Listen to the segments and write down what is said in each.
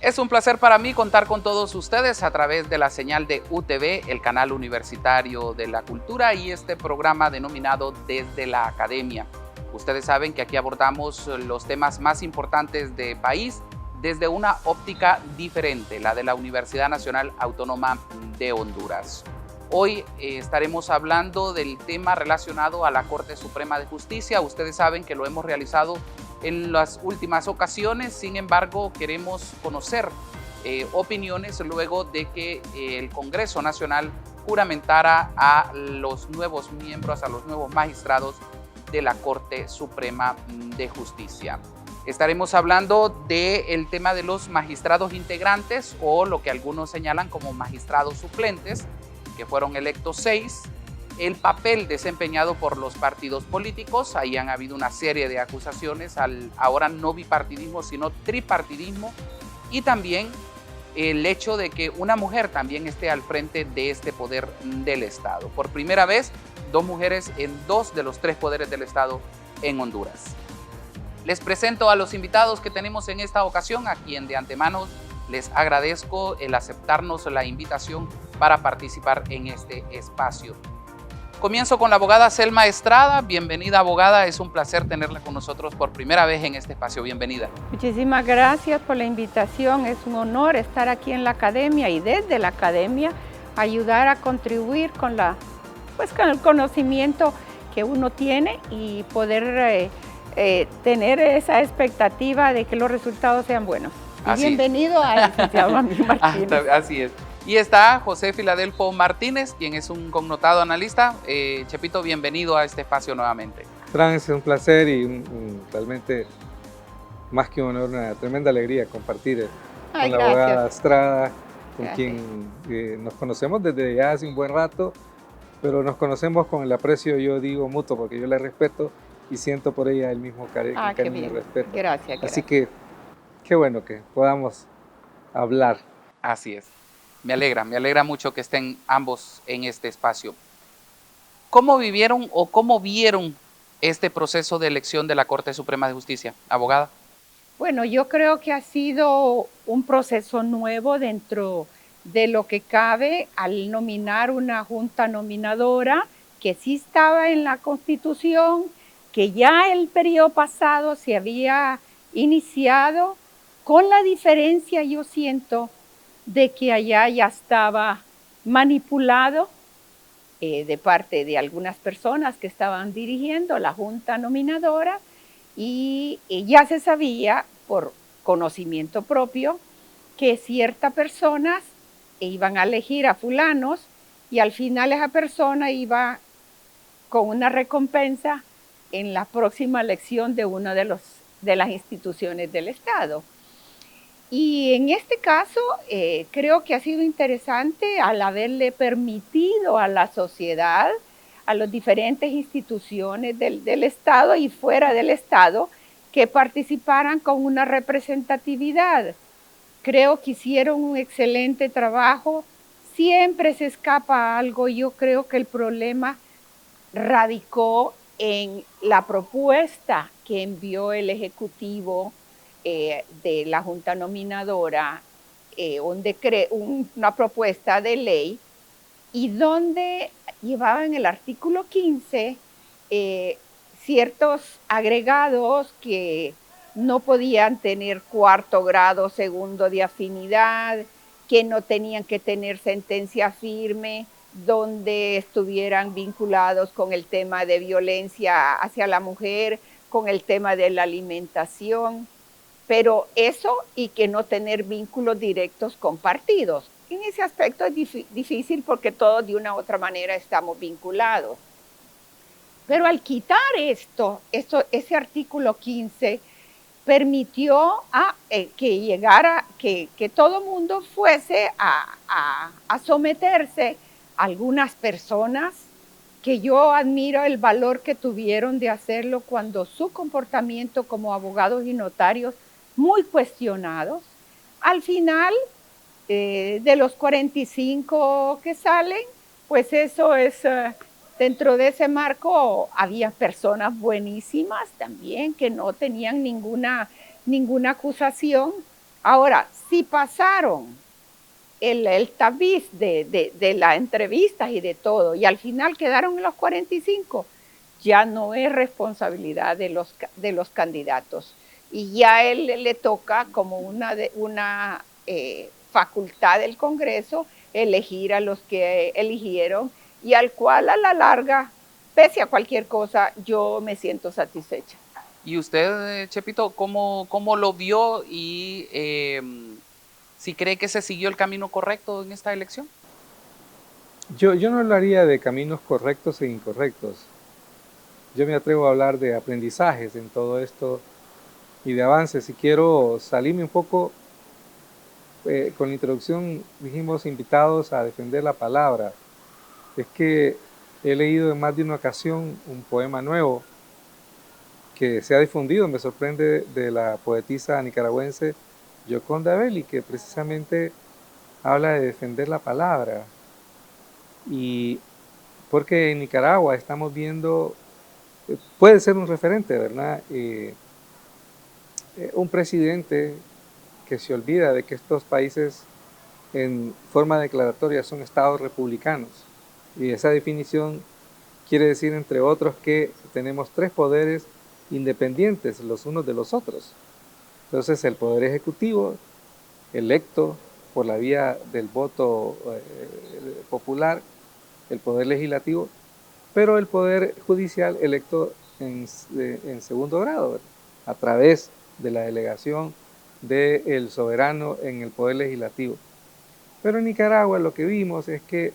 Es un placer para mí contar con todos ustedes a través de la señal de UTV, el canal universitario de la cultura, y este programa denominado Desde la Academia. Ustedes saben que aquí abordamos los temas más importantes del país desde una óptica diferente, la de la Universidad Nacional Autónoma de Honduras. Hoy estaremos hablando del tema relacionado a la Corte Suprema de Justicia. Ustedes saben que lo hemos realizado en las últimas ocasiones, sin embargo, queremos conocer opiniones luego de que el Congreso Nacional juramentara a los nuevos miembros, a los nuevos magistrados de la Corte Suprema de Justicia. Estaremos hablando del tema de los magistrados integrantes, o lo que algunos señalan como magistrados suplentes, que fueron electos 6, el papel desempeñado por los partidos políticos. Ahí han habido una serie de acusaciones al ahora no bipartidismo, sino tripartidismo, y también el hecho de que una mujer también esté al frente de este poder del Estado. Por primera vez, 2 mujeres en 2 de los 3 poderes del Estado en Honduras. Les presento a los invitados que tenemos en esta ocasión, a quien de antemano les agradezco el aceptarnos la invitación para participar en este espacio. Comienzo con la abogada Selma Estrada. Bienvenida, abogada. Es un placer tenerla con nosotros por primera vez en este espacio. Bienvenida. Muchísimas gracias por la invitación. Es un honor estar aquí en la academia y desde la academia ayudar a contribuir con el conocimiento que uno tiene y poder tener esa expectativa de que los resultados sean buenos. Bienvenido al licenciado Mami Martínez. Así es. Y está José Filadelfo Martínez, quien es un connotado analista. Chepito, bienvenido a este espacio nuevamente. Fran, es un placer y realmente más que un honor, una tremenda alegría compartir con la abogada Estrada, con quien nos conocemos desde ya hace un buen rato, pero nos conocemos con el aprecio, yo digo, mutuo, porque yo la respeto y siento por ella el mismo cariño y respeto. Gracias. Así que qué bueno que podamos hablar. Así es. Me alegra mucho que estén ambos en este espacio. ¿Cómo vivieron o cómo vieron este proceso de elección de la Corte Suprema de Justicia, abogada? Bueno, yo creo que ha sido un proceso nuevo dentro de lo que cabe al nominar una junta nominadora que sí estaba en la Constitución, que ya el periodo pasado se había iniciado, con la diferencia, yo siento, de que allá ya estaba manipulado de parte de algunas personas que estaban dirigiendo la junta nominadora y ya se sabía por conocimiento propio que ciertas personas iban a elegir a fulanos y al final esa persona iba con una recompensa en la próxima elección de una de las instituciones del Estado. Y en este caso creo que ha sido interesante al haberle permitido a la sociedad, a las diferentes instituciones del Estado y fuera del Estado, que participaran con una representatividad. Creo que hicieron un excelente trabajo. Siempre se escapa algo. Yo creo que el problema radicó en la propuesta que envió el Ejecutivo de la Junta Nominadora, una propuesta de ley, y donde llevaba en el artículo 15 ciertos agregados que no podían tener 4º grado, 2º de afinidad, que no tenían que tener sentencia firme, donde estuvieran vinculados con el tema de violencia hacia la mujer, con el tema de la alimentación. Pero eso y que no tener vínculos directos con partidos. En ese aspecto es difícil porque todos de una u otra manera estamos vinculados. Pero al quitar ese artículo 15 permitió que todo mundo fuese a someterse a algunas personas que yo admiro el valor que tuvieron de hacerlo cuando su comportamiento como abogados y notarios muy cuestionados. Al final, de los 45 que salen, pues eso es, dentro de ese marco había personas buenísimas también que no tenían ninguna acusación, Ahora, si pasaron el tapiz de las entrevistas y de todo, y al final quedaron en los 45, ya no es responsabilidad de los candidatos. Y ya a él le toca como una facultad del Congreso elegir a los que eligieron y al cual a la larga, pese a cualquier cosa, yo me siento satisfecha. ¿Y usted, Chepito, cómo lo vio y si cree que se siguió el camino correcto en esta elección? Yo no hablaría de caminos correctos e incorrectos. Yo me atrevo a hablar de aprendizajes en todo esto y de avances. Y quiero salirme un poco, con la introducción dijimos invitados a defender la palabra. Es que he leído en más de una ocasión un poema nuevo que se ha difundido, me sorprende, de la poetisa nicaragüense Yoconda Belli, que precisamente habla de defender la palabra. Y porque en Nicaragua estamos viendo, puede ser un referente, ¿verdad? Un presidente que se olvida de que estos países en forma declaratoria son estados republicanos. Y esa definición quiere decir, entre otros, que tenemos tres poderes independientes los unos de los otros. Entonces, el poder ejecutivo, electo por la vía del voto popular, el poder legislativo, pero el poder judicial electo en segundo grado, ¿verdad? A través de la delegación del soberano en el poder legislativo. Pero en Nicaragua lo que vimos es que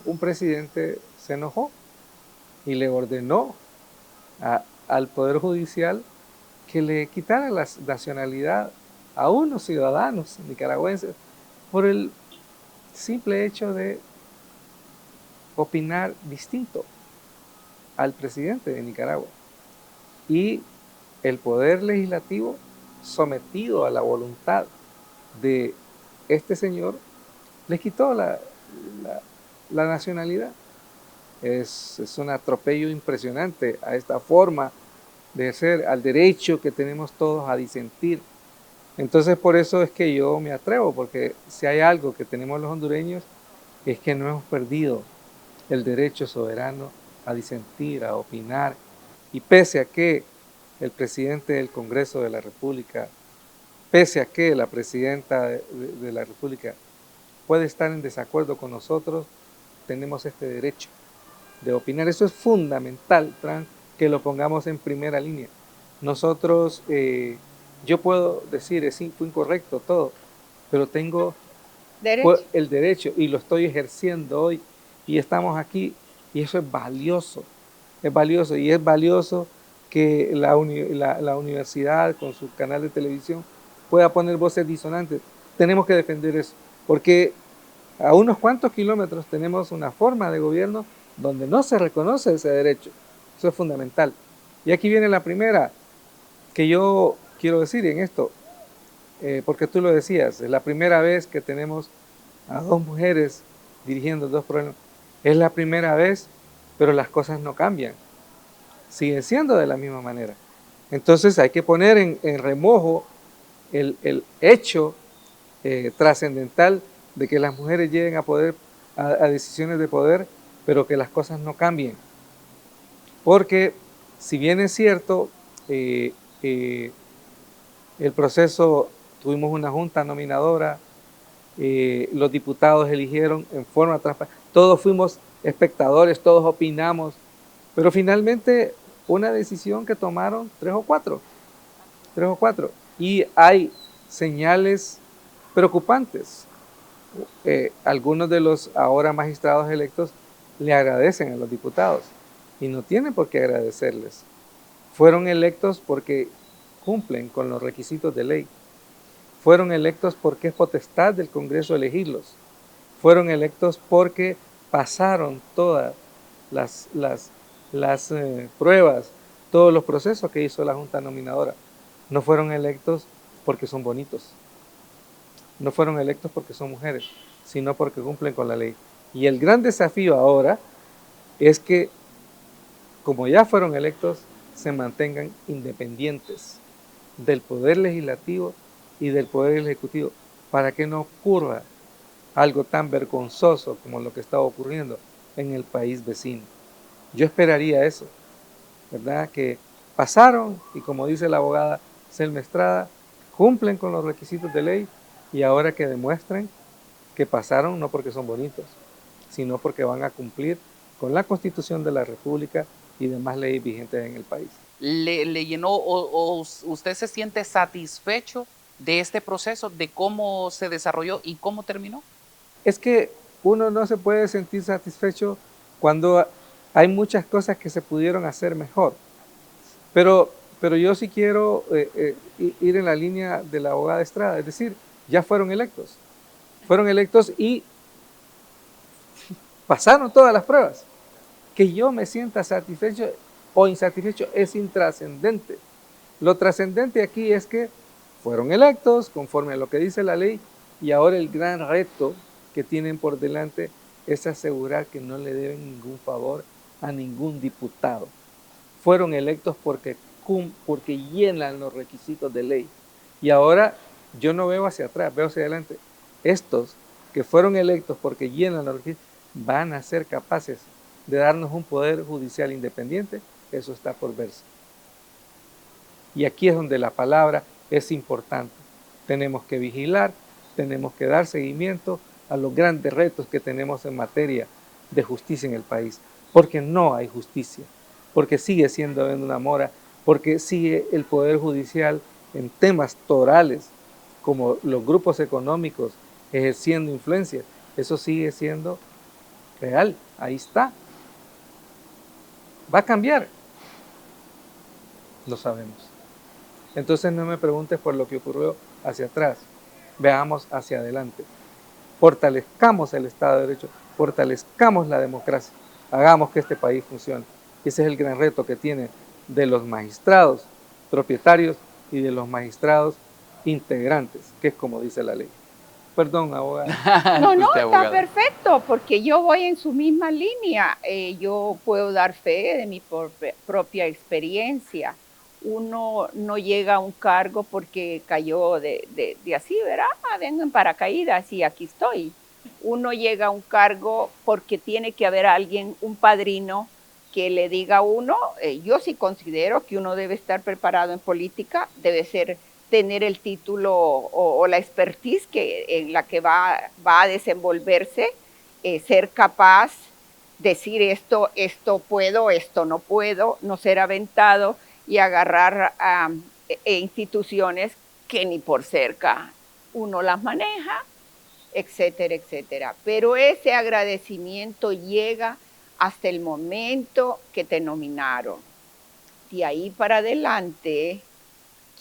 un presidente se enojó y le ordenó al Poder Judicial que le quitara la nacionalidad a unos ciudadanos nicaragüenses por el simple hecho de opinar distinto al presidente de Nicaragua. Y el Poder Legislativo, sometido a la voluntad de este señor, le quitó la nacionalidad. Es un atropello impresionante a esta forma de ser, al derecho que tenemos todos a disentir. Entonces, por eso es que yo me atrevo, porque si hay algo que tenemos los hondureños es que no hemos perdido el derecho soberano a disentir, a opinar, y pese a que el presidente del Congreso de la República, pese a que la presidenta de la República puede estar en desacuerdo con nosotros, tenemos este derecho de opinar. Eso es fundamental, que lo pongamos en primera línea. Nosotros, yo puedo decir, fue incorrecto todo, pero tengo el derecho y lo estoy ejerciendo hoy y estamos aquí, y eso es valioso y es valioso que la universidad con su canal de televisión pueda poner voces disonantes. Tenemos que defender eso, porque a unos cuantos kilómetros tenemos una forma de gobierno donde no se reconoce ese derecho. Eso es fundamental. Y aquí viene la primera que yo quiero decir en esto, porque tú lo decías, es la primera vez que tenemos a dos mujeres dirigiendo dos problemas. Es la primera vez, pero las cosas no cambian. Siguen siendo de la misma manera. Entonces hay que poner en remojo el hecho trascendental de que las mujeres lleguen a decisiones de poder, pero que las cosas no cambien. Porque si bien es cierto, el proceso, tuvimos una junta nominadora, los diputados eligieron en forma transparente, todos fuimos espectadores, todos opinamos, pero finalmente una decisión que tomaron tres o cuatro, y hay señales preocupantes. Algunos de los ahora magistrados electos le agradecen a los diputados y no tienen por qué agradecerles. Fueron electos porque cumplen con los requisitos de ley. Fueron electos porque es potestad del Congreso elegirlos. Fueron electos porque pasaron todas las pruebas, todos los procesos que hizo la Junta Nominadora. No fueron electos porque son bonitos. No fueron electos porque son mujeres, sino porque cumplen con la ley. Y el gran desafío ahora es que, como ya fueron electos, se mantengan independientes del poder legislativo y del Poder Ejecutivo para que no ocurra algo tan vergonzoso como lo que está ocurriendo en el país vecino. Yo esperaría eso, ¿verdad? Que pasaron y, como dice la abogada Selma Estrada, cumplen con los requisitos de ley y ahora que demuestren que pasaron no porque son bonitos, sino porque van a cumplir con la Constitución de la República y demás leyes vigentes en el país. ¿Le llenó o usted se siente satisfecho de este proceso, de cómo se desarrolló y cómo terminó? Es que uno no se puede sentir satisfecho cuando hay muchas cosas que se pudieron hacer mejor. Pero yo sí quiero ir en la línea de la abogada Estrada, es decir, ya fueron electos y pasaron todas las pruebas. Que yo me sienta satisfecho o insatisfecho es intrascendente. Lo trascendente aquí es que fueron electos conforme a lo que dice la ley y ahora el gran reto que tienen por delante es asegurar que no le deben ningún favor a ningún diputado. Fueron electos porque llenan los requisitos de ley. Y ahora yo no veo hacia atrás, veo hacia adelante. Estos que fueron electos porque llenan los requisitos van a ser capaces de darnos un poder judicial independiente. Eso está por verse. Y aquí es donde la palabra es importante. Tenemos que vigilar, tenemos que dar seguimiento a los grandes retos que tenemos en materia de justicia en el país, porque no hay justicia, porque sigue siendo una mora, porque sigue el Poder Judicial en temas torales, como los grupos económicos ejerciendo influencia. Eso sigue siendo real, ahí está. ¿Va a cambiar? Lo sabemos. Entonces no me preguntes por lo que ocurrió hacia atrás, veamos hacia adelante. Fortalezcamos el Estado de Derecho, fortalezcamos la democracia, hagamos que este país funcione. Ese es el gran reto que tiene de los magistrados propietarios y de los magistrados integrantes, que es como dice la ley. Perdón, abogada. No, está perfecto, porque yo voy en su misma línea. Yo puedo dar fe de mi propia experiencia. Uno no llega a un cargo porque cayó de así, ¿verdad? Vengo en paracaídas y aquí estoy. Uno llega a un cargo porque tiene que haber alguien, un padrino, que le diga a uno, yo sí considero que uno debe estar preparado en política, debe tener el título o la expertise en la que va a desenvolverse, ser capaz de decir esto puedo, esto no puedo, no ser aventado y agarrar instituciones que ni por cerca uno las maneja, etcétera, etcétera. Pero ese agradecimiento llega hasta el momento que te nominaron. De ahí para adelante,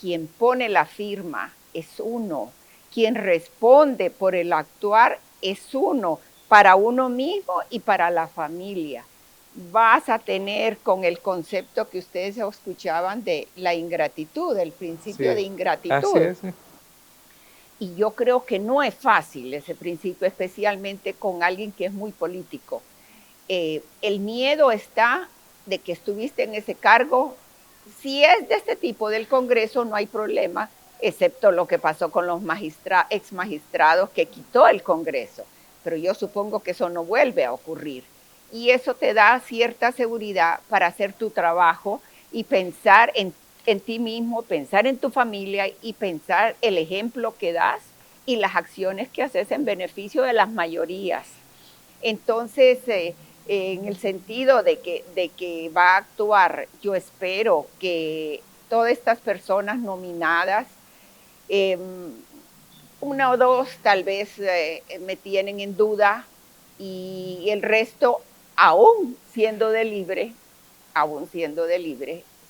quien pone la firma es uno, quien responde por el actuar es uno, para uno mismo y para la familia. Vas a tener con el concepto que ustedes escuchaban de la ingratitud, el principio de ingratitud. Así es. Y yo creo que no es fácil ese principio, especialmente con alguien que es muy político. El miedo está de que estuviste en ese cargo. Si es de este tipo del Congreso, no hay problema, excepto lo que pasó con los ex magistrados que quitó el Congreso. Pero yo supongo que eso no vuelve a ocurrir. Y eso te da cierta seguridad para hacer tu trabajo y pensar en ti mismo, pensar en tu familia y pensar el ejemplo que das y las acciones que haces en beneficio de las mayorías. Entonces, en el sentido de que va a actuar, yo espero que todas estas personas nominadas, una o dos tal vez me tienen en duda y el resto aún siendo de libre,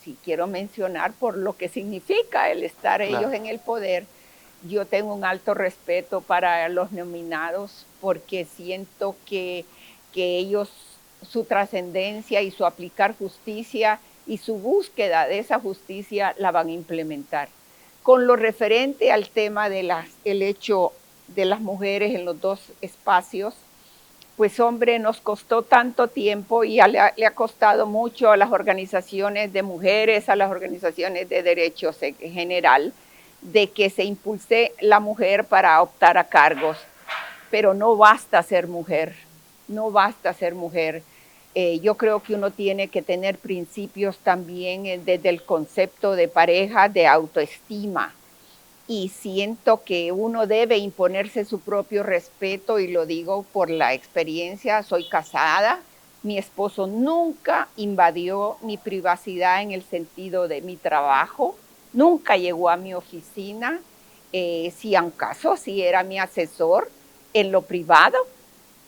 si quiero mencionar por lo que significa el estar ellos en el poder, yo tengo un alto respeto para los nominados porque siento que ellos, su trascendencia y su aplicar justicia y su búsqueda de esa justicia la van a implementar. Con lo referente al tema de el hecho de las mujeres en los dos espacios, pues hombre, nos costó tanto tiempo y le ha costado mucho a las organizaciones de mujeres, a las organizaciones de derechos en general, de que se impulse la mujer para optar a cargos, pero no basta ser mujer, no basta ser mujer. Yo creo que uno tiene que tener principios también desde el concepto de pareja, de autoestima, y siento que uno debe imponerse su propio respeto, y lo digo por la experiencia. Soy casada, mi esposo nunca invadió mi privacidad en el sentido de mi trabajo, nunca llegó a mi oficina, si acaso sí era mi asesor en lo privado,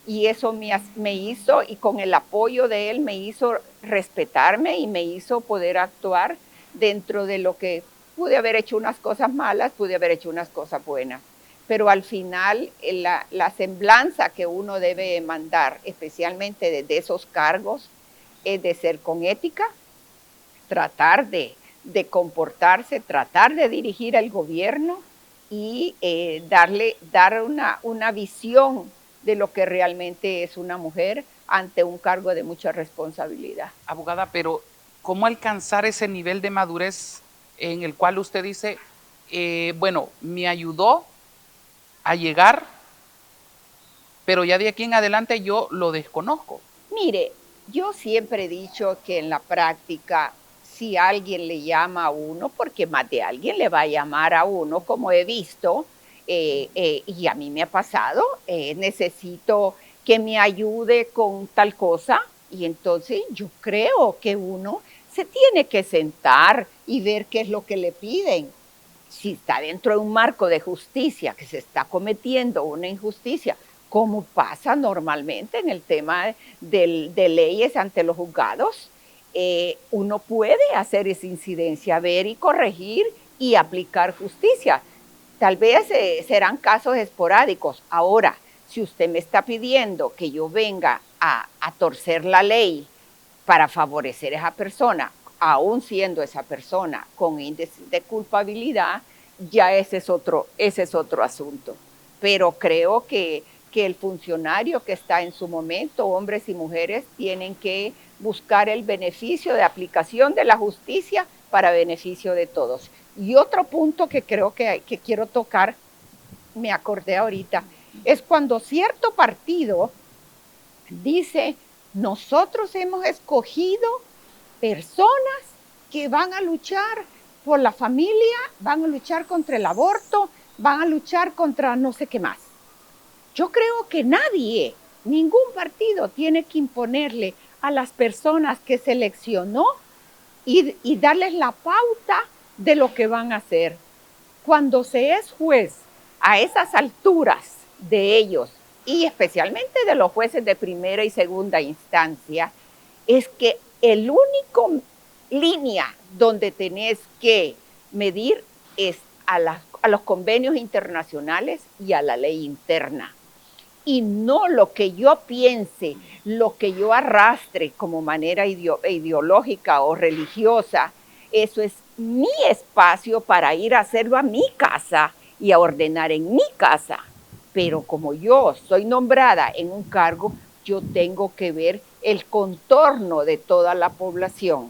y eso me hizo, y con el apoyo de él, me hizo respetarme y me hizo poder actuar dentro de lo que pude haber hecho unas cosas malas, pude haber hecho unas cosas buenas. Pero al final la semblanza que uno debe mandar, especialmente desde esos cargos, es de ser con ética, tratar de comportarse, tratar de dirigir al gobierno y dar una visión de lo que realmente es una mujer ante un cargo de mucha responsabilidad. Abogada, pero ¿cómo alcanzar ese nivel de madurez en el cual usted dice, bueno, me ayudó a llegar, pero ya de aquí en adelante yo lo desconozco? Mire, yo siempre he dicho que en la práctica, si alguien le llama a uno, porque más de alguien le va a llamar a uno, como he visto, y a mí me ha pasado, necesito que me ayude con tal cosa, y entonces yo creo que uno se tiene que sentar y ver qué es lo que le piden. Si está dentro de un marco de justicia, que se está cometiendo una injusticia, como pasa normalmente en el tema de leyes ante los juzgados, uno puede hacer esa incidencia, ver y corregir y aplicar justicia. Tal vez serán casos esporádicos. Ahora, si usted me está pidiendo que yo venga a torcer la ley para favorecer a esa persona, aún siendo esa persona con índice de culpabilidad, ya ese es otro asunto. Pero creo que el funcionario que está en su momento, hombres y mujeres, tienen que buscar el beneficio de aplicación de la justicia para beneficio de todos. Y otro punto que creo que quiero tocar, me acordé ahorita, es cuando cierto partido dice, nosotros hemos escogido personas que van a luchar por la familia, van a luchar contra el aborto, van a luchar contra no sé qué más. Yo creo que nadie, ningún partido tiene que imponerle a las personas que seleccionó y darles la pauta de lo que van a hacer. Cuando se es juez a esas alturas de ellos, y especialmente de los jueces de primera y segunda instancia, es que el único línea donde tenés que medir es a los convenios internacionales y a la ley interna. Y no lo que yo piense, lo que yo arrastre como manera ideológica o religiosa. Eso es mi espacio para ir a hacerlo a mi casa y a ordenar en mi casa. Pero como yo soy nombrada en un cargo, yo tengo que ver el contorno de toda la población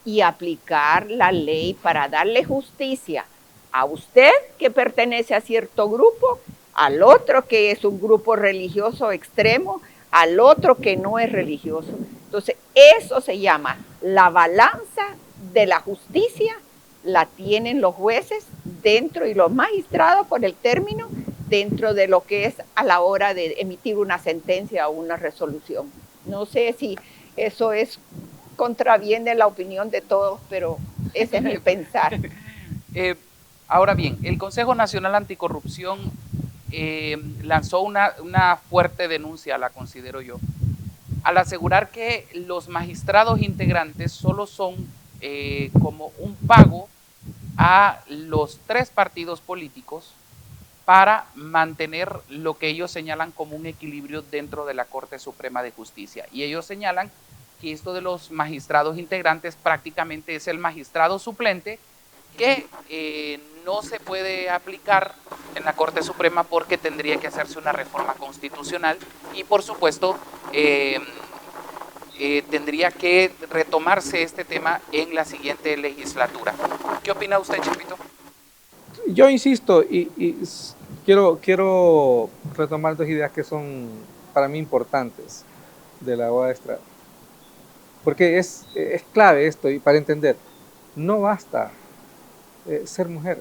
y aplicar la ley para darle justicia a usted que pertenece a cierto grupo, al otro que es un grupo religioso extremo, al otro que no es religioso. Entonces, eso se llama la balanza de la justicia, la tienen los jueces dentro y los magistrados, por el término, dentro de lo que es a la hora de emitir una sentencia o una resolución. No sé si eso contraviene la opinión de todos, pero ese es mi pensar. Ahora bien, el Consejo Nacional Anticorrupción lanzó una fuerte denuncia, la considero yo, al asegurar que los magistrados integrantes solo son como un pago a los 3 partidos políticos para mantener lo que ellos señalan como un equilibrio dentro de la Corte Suprema de Justicia. Y ellos señalan que esto de los magistrados integrantes prácticamente es el magistrado suplente que no se puede aplicar en la Corte Suprema porque tendría que hacerse una reforma constitucional y por supuesto tendría que retomarse este tema en la siguiente legislatura. ¿Qué opina usted, Chepito? Yo insisto quiero retomar dos ideas que son para mí importantes de la abogada Estrada. Porque es clave esto y para entender, no basta ser mujer.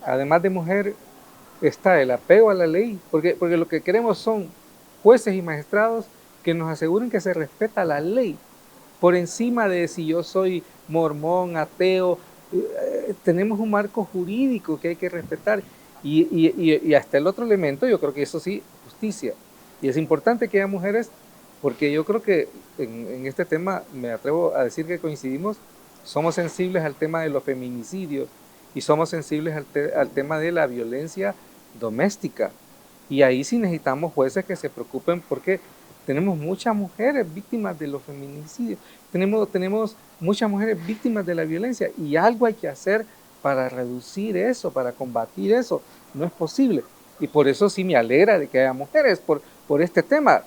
Además de mujer está el apego a la ley, porque lo que queremos son jueces y magistrados que nos aseguren que se respeta la ley, por encima de si yo soy mormón, ateo. Tenemos un marco jurídico que hay que respetar y hasta el otro elemento, yo creo que eso sí, justicia. Y es importante que haya mujeres, porque yo creo que en este tema, me atrevo a decir que coincidimos, somos sensibles al tema de los feminicidios y somos sensibles al tema de la violencia doméstica. Y ahí sí necesitamos jueces que se preocupen porque tenemos muchas mujeres víctimas de los feminicidios, tenemos muchas mujeres víctimas de la violencia y algo hay que hacer para reducir eso, para combatir eso. No es posible. Y por eso sí me alegra de que haya mujeres por este tema,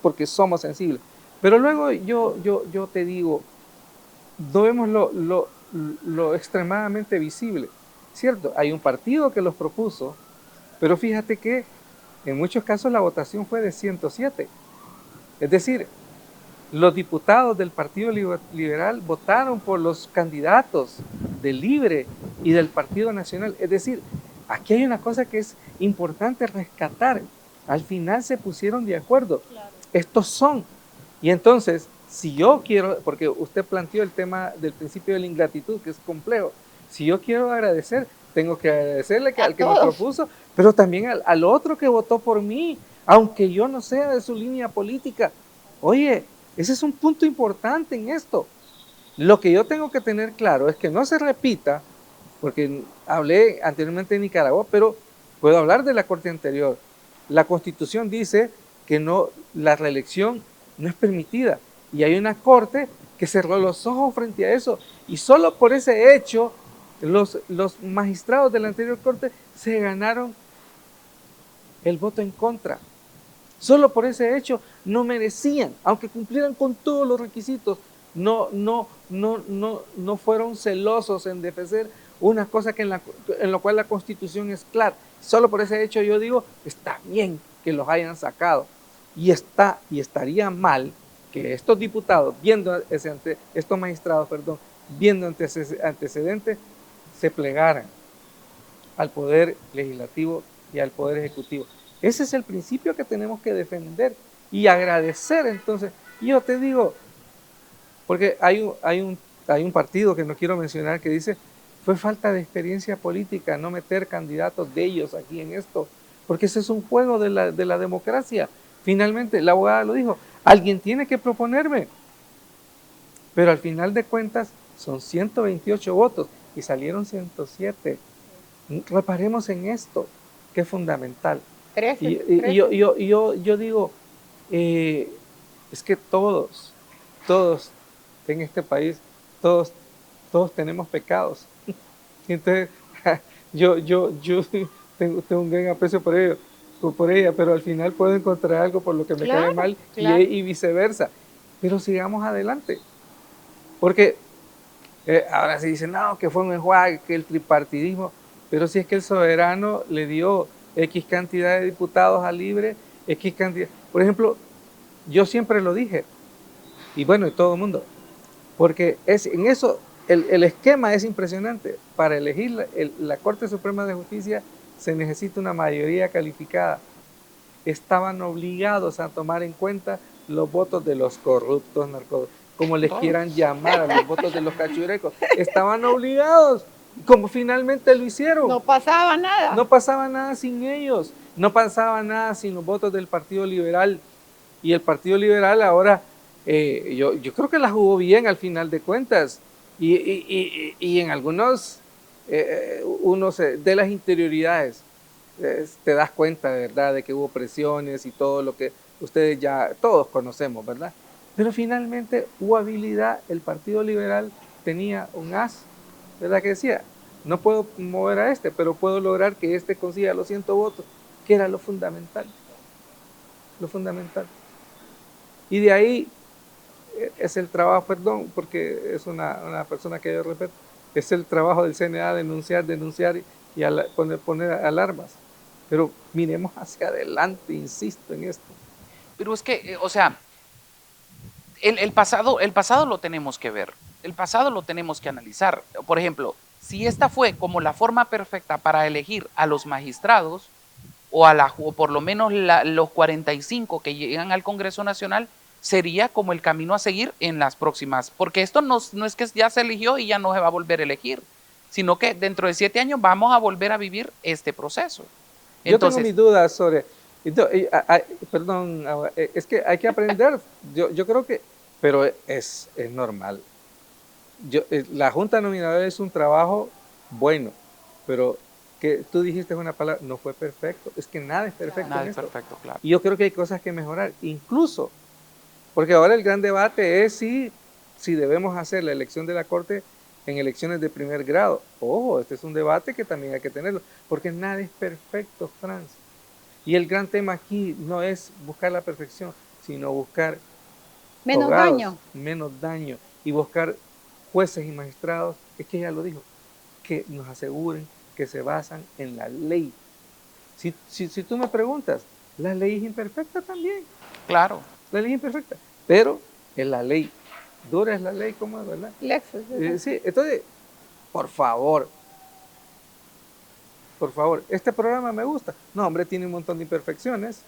porque somos sensibles. Pero luego yo te digo, no vemos lo extremadamente visible, ¿cierto? Hay un partido que los propuso, pero fíjate que en muchos casos la votación fue de 107. Es decir, los diputados del Partido Liberal votaron por los candidatos del Libre y del Partido Nacional. Es decir, aquí hay una cosa que es importante rescatar. Al final se pusieron de acuerdo. Claro. Estos son. Y entonces, si yo quiero, porque usted planteó el tema del principio de la ingratitud, que es complejo. Si yo quiero agradecer, tengo que agradecerle al que me propuso, pero también al otro que votó por mí, aunque yo no sea de su línea política. Oye, ese es un punto importante en esto. Lo que yo tengo que tener claro es que no se repita, porque hablé anteriormente de Nicaragua, pero puedo hablar de la corte anterior. La Constitución dice que no, la reelección no es permitida. Y hay una corte que cerró los ojos frente a eso. Y solo por ese hecho, los magistrados de la anterior corte se ganaron el voto en contra. Solo por ese hecho no merecían, aunque cumplieran con todos los requisitos, no fueron celosos en defender una cosa que en lo cual la Constitución es clara. Solo por ese hecho yo digo, está bien que los hayan sacado. Y estaría mal que estos diputados, estos magistrados, viendo antecedentes, se plegaran al Poder Legislativo y al Poder Ejecutivo. Ese es el principio que tenemos que defender y agradecer. Entonces, yo te digo, porque hay un partido que no quiero mencionar que dice, fue falta de experiencia política no meter candidatos de ellos aquí en esto, porque ese es un juego de la democracia. Finalmente, la abogada lo dijo, alguien tiene que proponerme, pero al final de cuentas son 128 votos y salieron 107. Reparemos en esto, que es fundamental. 13. Y yo digo, es que todos en este país, todos tenemos pecados. Entonces, yo tengo un gran aprecio por ella, pero al final puedo encontrar algo por lo que me cae mal y viceversa. Pero sigamos adelante. Porque ahora se dice, no, que fue un enjuague, que el tripartidismo, pero si es que el soberano le dio X cantidad de diputados a Libre, X cantidad. Por ejemplo, yo siempre lo dije, y bueno, y todo el mundo, porque en eso el esquema es impresionante. Para elegir la Corte Suprema de Justicia se necesita una mayoría calificada. Estaban obligados a tomar en cuenta los votos de los corruptos, como les quieran llamar, a los votos de los cachurecos. Estaban obligados. Como finalmente lo hicieron. No pasaba nada. No pasaba nada sin ellos. No pasaba nada sin los votos del Partido Liberal. Y el Partido Liberal ahora, yo creo que la jugó bien al final de cuentas. Y en algunos de las interioridades te das cuenta, de verdad, de que hubo presiones y todo lo que ustedes ya todos conocemos, ¿verdad? Pero finalmente hubo habilidad. El Partido Liberal tenía un as, ¿verdad? Que decía, no puedo mover a este, pero puedo lograr que este consiga los 100 votos, que era lo fundamental. Lo fundamental. Y de ahí es el trabajo, perdón, porque es una persona que yo respeto, es el trabajo del CNA denunciar y poner alarmas. Pero miremos hacia adelante, insisto en esto. Pero es que, o sea, el pasado lo tenemos que ver, el pasado lo tenemos que analizar. Por ejemplo, si esta fue como la forma perfecta para elegir a los magistrados, o por lo menos los 45 que llegan al Congreso Nacional, sería como el camino a seguir en las próximas, porque esto no es que ya se eligió y ya no se va a volver a elegir, sino que dentro de 7 años vamos a volver a vivir este proceso. Entonces, yo tengo mis dudas sobre, perdón, es que hay que aprender, yo creo que, pero es normal. La Junta Nominadora es un trabajo bueno, pero que tú dijiste una palabra, no fue perfecto, es que nada es perfecto. Nada es perfecto, claro. Y yo creo que hay cosas que mejorar, incluso, porque ahora el gran debate es si debemos hacer la elección de la Corte en elecciones de primer grado. Ojo, este es un debate que también hay que tenerlo, porque nada es perfecto, Franz. Y el gran tema aquí no es buscar la perfección, sino buscar menos daño. Menos daño, y buscar jueces y magistrados, es que ella lo dijo, que nos aseguren que se basan en la ley. Si tú me preguntas, la ley es imperfecta también. Claro. La ley es imperfecta, pero es la ley. Dura es la ley, ¿cómo es, verdad? Sí, entonces, por favor, este programa me gusta. No, hombre, tiene un montón de imperfecciones.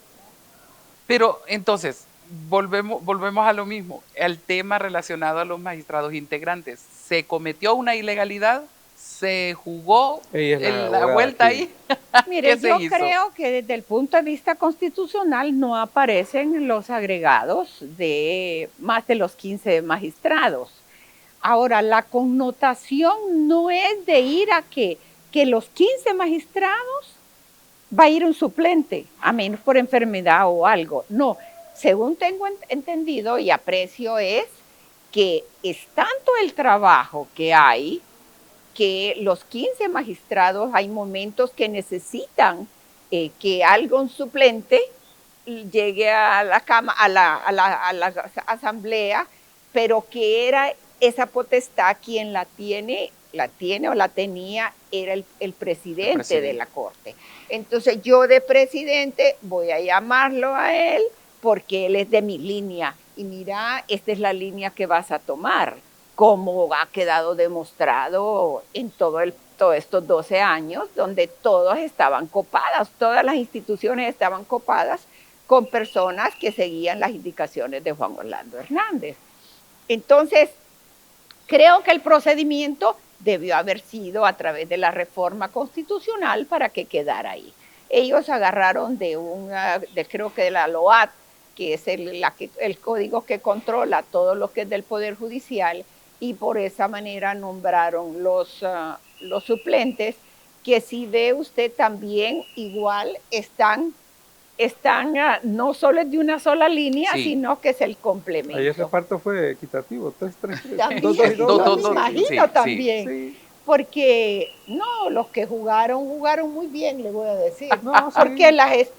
Pero entonces, volvemos a lo mismo, al tema relacionado a los magistrados integrantes. ¿Se cometió una ilegalidad? ¿Se jugó la vuelta ahí? Mire, yo creo que desde el punto de vista constitucional no aparecen los agregados de más de los 15 magistrados. Ahora, la connotación no es de ir a que los 15 magistrados va a ir un suplente, a menos por enfermedad o algo. No, según tengo entendido y aprecio es que es tanto el trabajo que hay, que los 15 magistrados hay momentos que necesitan que algún suplente llegue a la asamblea, pero que era esa potestad quien la tiene o la tenía era el presidente de la Corte. Entonces yo de presidente voy a llamarlo a él porque él es de mi línea y mira, esta es la línea que vas a tomar, como ha quedado demostrado en todos estos 12 años, donde todas estaban copadas, todas las instituciones estaban copadas con personas que seguían las indicaciones de Juan Orlando Hernández. Entonces, creo que el procedimiento debió haber sido a través de la reforma constitucional para que quedara ahí. Ellos agarraron creo que de la LOAT, que es el código que controla todo lo que es del Poder Judicial, y por esa manera nombraron los suplentes, que si ve usted también igual están no solo de una sola línea, sí, sino que es el complemento. Ahí el reparto fue equitativo, 3-3. También, me imagino también. Sí. Porque no, los que jugaron muy bien, le voy a decir. No, porque sí,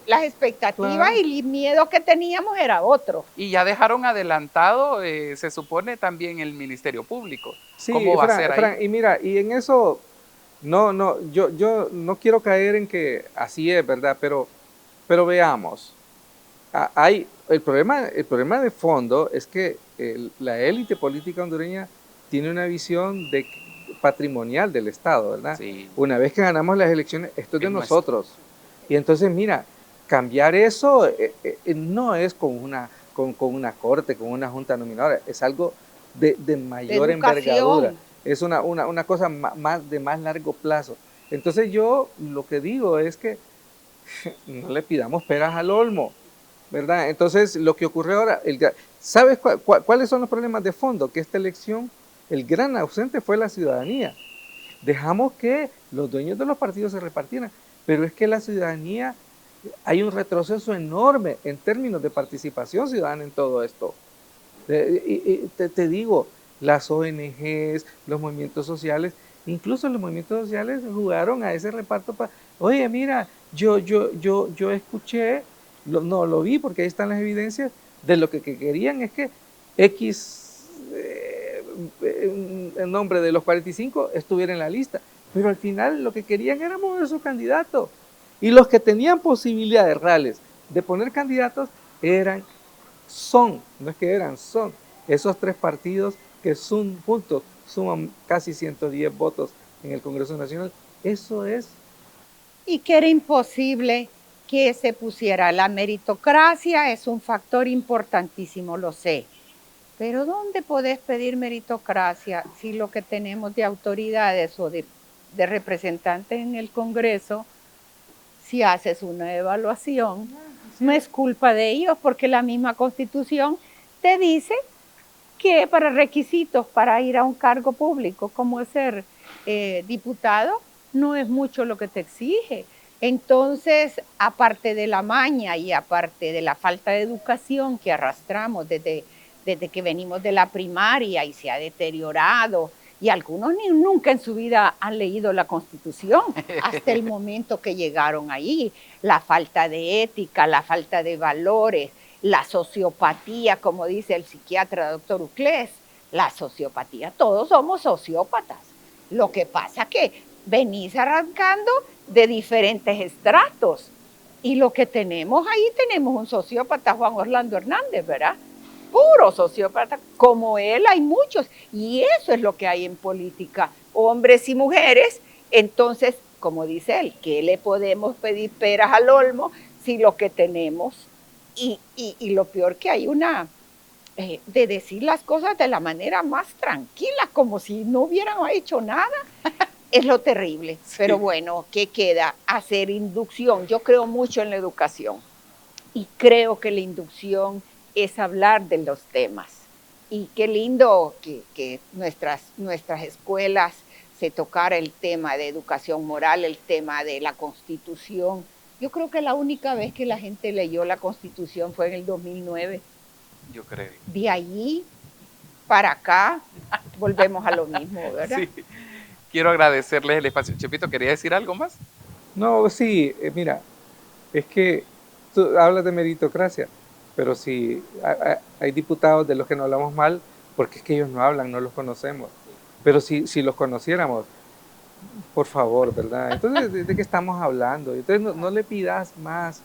las expectativas, claro, y el miedo que teníamos era otro. Y ya dejaron adelantado, se supone, también el Ministerio Público. Sí, ¿cómo va a ser ahí? Y mira, y en eso, yo no quiero caer en que así es, ¿verdad? Pero veamos, el problema de fondo es que la élite política hondureña tiene una visión patrimonial del Estado, ¿verdad? Sí. Una vez que ganamos las elecciones, esto es de nosotros. Y entonces, mira, cambiar eso no es con una corte, con una junta nominadora, es algo de mayor envergadura, es una cosa de más largo plazo. Entonces yo lo que digo es que no le pidamos peras al olmo, ¿verdad? Entonces lo que ocurre ahora, ¿sabes cuáles son los problemas de fondo? Que esta elección, el gran ausente fue la ciudadanía. Dejamos que los dueños de los partidos se repartieran, pero es que la ciudadanía, hay un retroceso enorme en términos de participación ciudadana en todo esto. Te digo, las ONGs, los movimientos sociales, incluso los movimientos sociales jugaron a ese reparto para, oye, mira, yo escuché, no lo vi porque ahí están las evidencias de lo que querían es que X en nombre de los 45 estuviera en la lista. Pero al final lo que querían era mover su candidato. Y los que tenían posibilidades reales de poner candidatos son esos 3 partidos que juntos suman casi 110 votos en el Congreso Nacional. Eso es. Y que era imposible que se pusiera. La meritocracia es un factor importantísimo, lo sé. Pero ¿dónde podés pedir meritocracia si lo que tenemos de autoridades o de representantes en el Congreso, si haces una evaluación, no es culpa de ellos, porque la misma Constitución te dice que para requisitos para ir a un cargo público, como ser diputado, no es mucho lo que te exige. Entonces, aparte de la maña y aparte de la falta de educación que arrastramos desde que venimos de la primaria y se ha deteriorado, y algunos nunca en su vida han leído la Constitución hasta el momento que llegaron ahí. La falta de ética, la falta de valores, la sociopatía, como dice el psiquiatra doctor Uclés, la sociopatía, todos somos sociópatas. Lo que pasa es que venís arrancando de diferentes estratos y lo que tenemos ahí, tenemos un sociópata, Juan Orlando Hernández, ¿verdad? Puro sociópata, como él hay muchos, y eso es lo que hay en política, hombres y mujeres. Entonces, como dice él, ¿qué le podemos pedir peras al olmo si lo que tenemos, y lo peor que hay de decir las cosas de la manera más tranquila, como si no hubieran hecho nada, es lo terrible. Sí. Pero bueno, ¿qué queda? Hacer inducción. Yo creo mucho en la educación, y creo que la inducción es hablar de los temas. Y qué lindo que nuestras escuelas se tocara el tema de educación moral, el tema de la Constitución. Yo creo que la única vez que la gente leyó la Constitución fue en el 2009. Yo creo. De allí para acá volvemos a lo mismo, ¿verdad? Sí. Quiero agradecerles el espacio. Chepito, ¿quería decir algo más? No, sí, mira, es que tú hablas de meritocracia, pero si hay diputados de los que no hablamos mal, porque es que ellos no hablan, no los conocemos. Pero si los conociéramos, por favor, ¿verdad? Entonces, ¿de qué estamos hablando? Entonces, no le pidas más,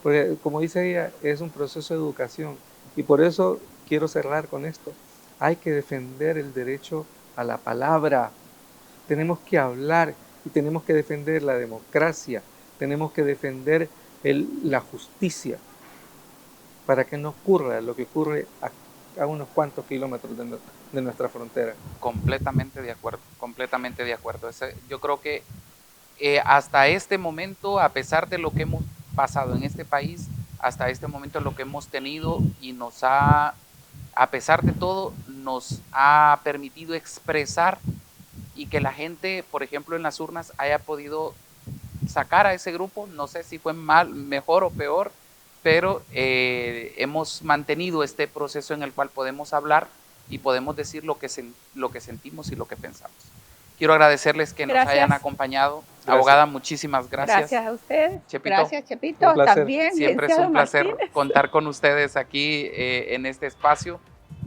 porque como dice ella, es un proceso de educación. Y por eso quiero cerrar con esto. Hay que defender el derecho a la palabra. Tenemos que hablar y tenemos que defender la democracia. Tenemos que defender la justicia, para que no ocurra lo que ocurre a unos cuantos kilómetros de nuestra frontera. Completamente de acuerdo, completamente de acuerdo. Yo creo que hasta este momento, a pesar de lo que hemos pasado en este país, hasta este momento lo que hemos tenido y a pesar de todo, nos ha permitido expresar, y que la gente, por ejemplo, en las urnas haya podido sacar a ese grupo. No sé si fue mejor o peor, pero hemos mantenido este proceso en el cual podemos hablar y podemos decir lo que sentimos y lo que pensamos. Quiero agradecerles que nos hayan acompañado. Gracias. Abogada, muchísimas gracias. Gracias a usted. Chepito, gracias, Chepito. También. Siempre es un placer contar con ustedes aquí en este espacio,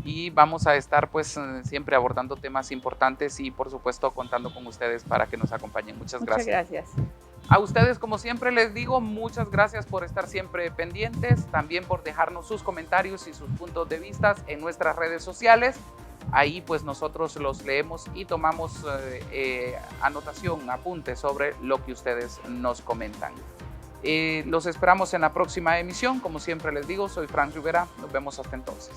y vamos a estar pues siempre abordando temas importantes y por supuesto contando con ustedes para que nos acompañen. Muchas gracias. Muchas gracias. A ustedes, como siempre les digo, muchas gracias por estar siempre pendientes, también por dejarnos sus comentarios y sus puntos de vista en nuestras redes sociales. Ahí pues nosotros los leemos y tomamos anotación, apuntes sobre lo que ustedes nos comentan. Los esperamos en la próxima emisión. Como siempre les digo, soy Frank Rivera. Nos vemos hasta entonces.